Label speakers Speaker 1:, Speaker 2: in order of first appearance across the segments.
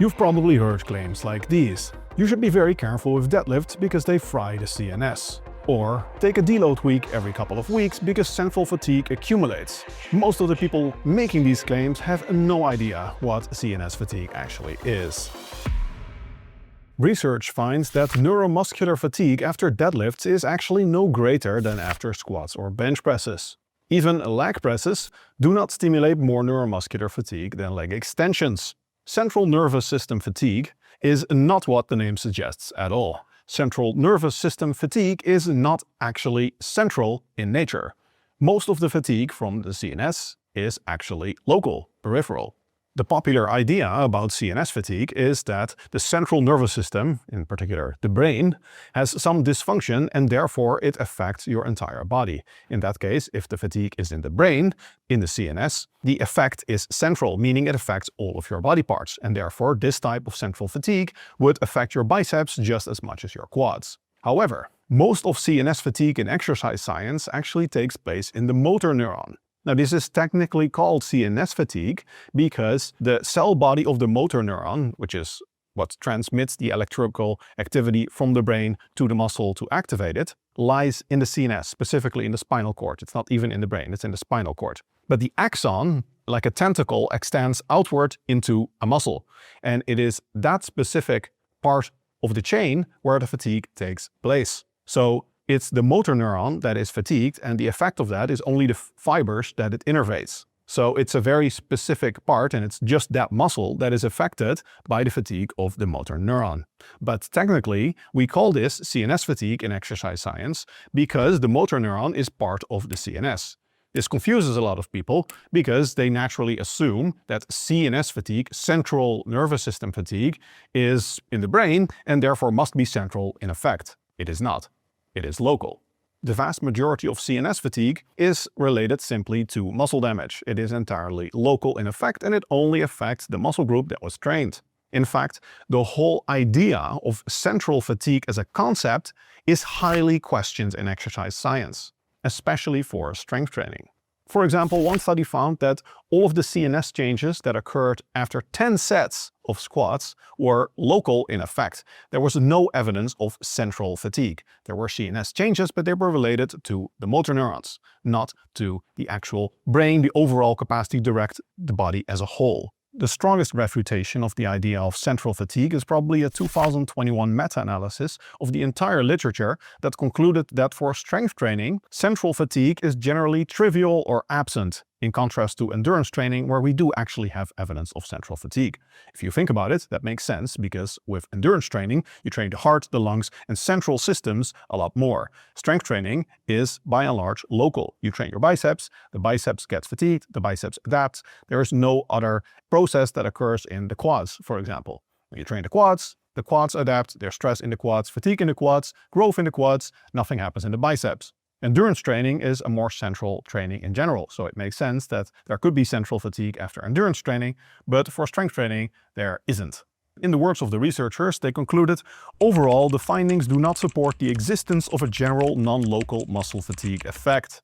Speaker 1: You've probably heard claims like these. You should be very careful with deadlifts because they fry the CNS. Or take a deload week every couple of weeks because central fatigue accumulates. Most of the people making these claims have no idea what CNS fatigue actually is. Research finds that neuromuscular fatigue after deadlifts is actually no greater than after squats or bench presses. Even leg presses do not stimulate more neuromuscular fatigue than leg extensions. Central nervous system fatigue is not what the name suggests at all. Central nervous system fatigue is not actually central in nature. Most of the fatigue from the CNS is actually local, peripheral. The popular idea about CNS fatigue is that the central nervous system, in particular the brain, has some dysfunction and therefore it affects your entire body. In that case, if the fatigue is in the brain, in the CNS, the effect is central, meaning it affects all of your body parts, and therefore this type of central fatigue would affect your biceps just as much as your quads. However, most of CNS fatigue in exercise science actually takes place in the motor neuron. Now, this is technically called CNS fatigue because the cell body of the motor neuron, which is what transmits the electrical activity from the brain to the muscle to activate it, lies in the CNS, specifically in the spinal cord. It's not even in the brain, it's in the spinal cord. But the axon, like a tentacle, extends outward into a muscle. And it is that specific part of the chain where the fatigue takes place. So it's the motor neuron that is fatigued, and the effect of that is only the fibers that it innervates. So it's a very specific part, and it's just that muscle that is affected by the fatigue of the motor neuron. But technically, we call this CNS fatigue in exercise science because the motor neuron is part of the CNS. This confuses a lot of people because they naturally assume that CNS fatigue, central nervous system fatigue, is in the brain and therefore must be central in effect. It is not. It is local. The vast majority of CNS fatigue is related simply to muscle damage. It is entirely local in effect, and it only affects the muscle group that was trained. In fact, the whole idea of central fatigue as a concept is highly questioned in exercise science, especially for strength training. For example, one study found that all of the CNS changes that occurred after 10 sets of squats were local in effect. There was no evidence of central fatigue. There were CNS changes, but they were related to the motor neurons, not to the actual brain, the overall capacity to direct the body as a whole. The strongest refutation of the idea of central fatigue is probably a 2021 meta-analysis of the entire literature that concluded that for strength training, central fatigue is generally trivial or absent, in contrast to endurance training where we do actually have evidence of central fatigue. If you think about it, that makes sense because with endurance training, you train the heart, the lungs, and central systems a lot more. Strength training is by and large local. You train your biceps, the biceps gets fatigued, the biceps adapts. There is no other process that occurs in the quads, for example. When you train the quads adapt, there's stress in the quads, fatigue in the quads, growth in the quads, nothing happens in the biceps. Endurance training is a more central training in general, so it makes sense that there could be central fatigue after endurance training, but for strength training, there isn't. In the words of the researchers, they concluded, overall, the findings do not support the existence of a general non-local muscle fatigue effect.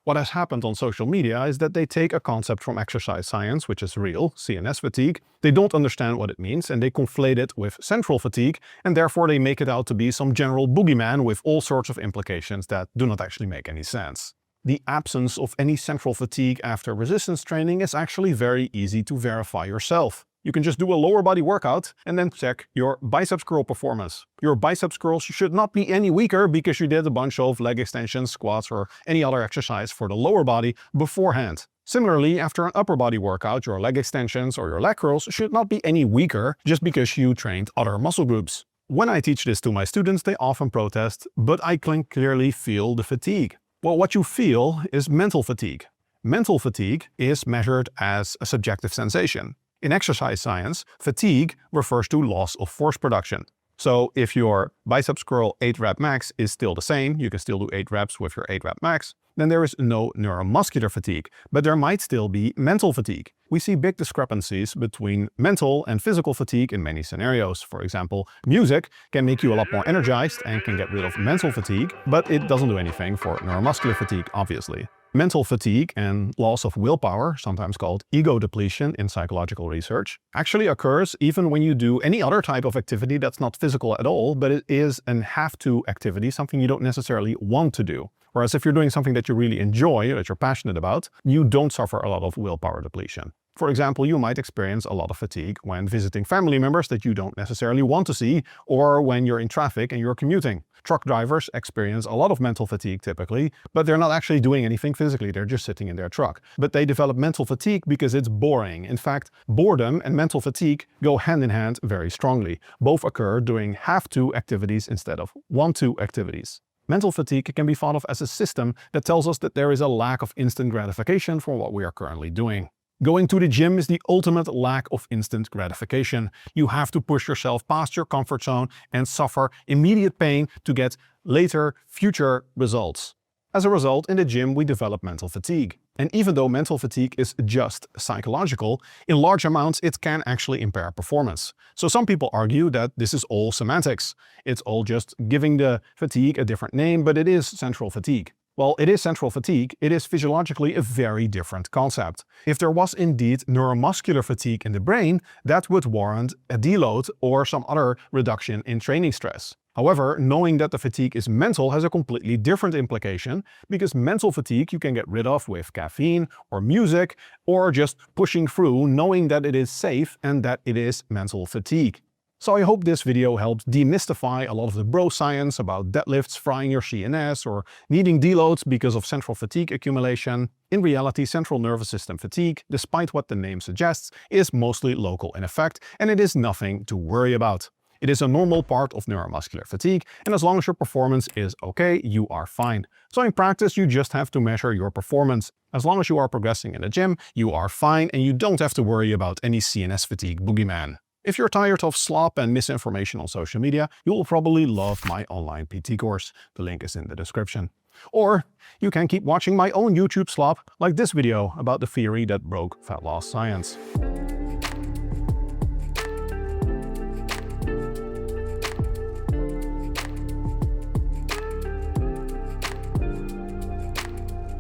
Speaker 1: What has happened on social media is that they take a concept from exercise science, which is real, CNS fatigue, they don't understand what it means and they conflate it with central fatigue, and therefore they make it out to be some general boogeyman with all sorts of implications that do not actually make any sense. The absence of any central fatigue after resistance training is actually very easy to verify yourself. You can just do a lower body workout and then check your biceps curl performance. Your biceps curls should not be any weaker because you did a bunch of leg extensions, squats, or any other exercise for the lower body beforehand. Similarly, after an upper body workout, your leg extensions or your leg curls should not be any weaker just because you trained other muscle groups. When I teach this to my students, they often protest, but I can clearly feel the fatigue. Well, what you feel is mental fatigue. Mental fatigue is measured as a subjective sensation. In exercise science, fatigue refers to loss of force production. So if your biceps curl 8 rep max is still the same, you can still do 8 reps with your 8 rep max, then there is no neuromuscular fatigue, but there might still be mental fatigue. We see big discrepancies between mental and physical fatigue in many scenarios. For example, music can make you a lot more energized and can get rid of mental fatigue, but it doesn't do anything for neuromuscular fatigue, obviously. Mental fatigue and loss of willpower, sometimes called ego depletion in psychological research, actually occurs even when you do any other type of activity that's not physical at all, but it is an have-to activity, something you don't necessarily want to do. Whereas if you're doing something that you really enjoy, that you're passionate about, you don't suffer a lot of willpower depletion. For example, you might experience a lot of fatigue when visiting family members that you don't necessarily want to see, or when you're in traffic and you're commuting. Truck drivers experience a lot of mental fatigue typically, but they're not actually doing anything physically, they're just sitting in their truck. But they develop mental fatigue because it's boring. In fact, boredom and mental fatigue go hand in hand very strongly. Both occur during have-to activities instead of want-to activities. Mental fatigue can be thought of as a system that tells us that there is a lack of instant gratification for what we are currently doing. Going to the gym is the ultimate lack of instant gratification. You have to push yourself past your comfort zone and suffer immediate pain to get later, future results. As a result, in the gym we develop mental fatigue. And even though mental fatigue is just psychological, in large amounts it can actually impair performance. So some people argue that this is all semantics. It's all just giving the fatigue a different name, but it is central fatigue. Well, it is central fatigue, it is physiologically a very different concept. If there was indeed neuromuscular fatigue in the brain, that would warrant a deload or some other reduction in training stress. However, knowing that the fatigue is mental has a completely different implication, because mental fatigue you can get rid of with caffeine or music, or just pushing through knowing that it is safe and that it is mental fatigue. So I hope this video helped demystify a lot of the bro science about deadlifts frying your CNS or needing deloads because of central fatigue accumulation. In reality, central nervous system fatigue, despite what the name suggests, is mostly local in effect, and it is nothing to worry about. It is a normal part of neuromuscular fatigue, and as long as your performance is okay, you are fine. So in practice, you just have to measure your performance. As long as you are progressing in the gym, you are fine, and you don't have to worry about any CNS fatigue boogeyman. If you're tired of slop and misinformation on social media, you will probably love my online PT course. The link is in the description. Or you can keep watching my own YouTube slop, like this video about the theory that broke fat loss science.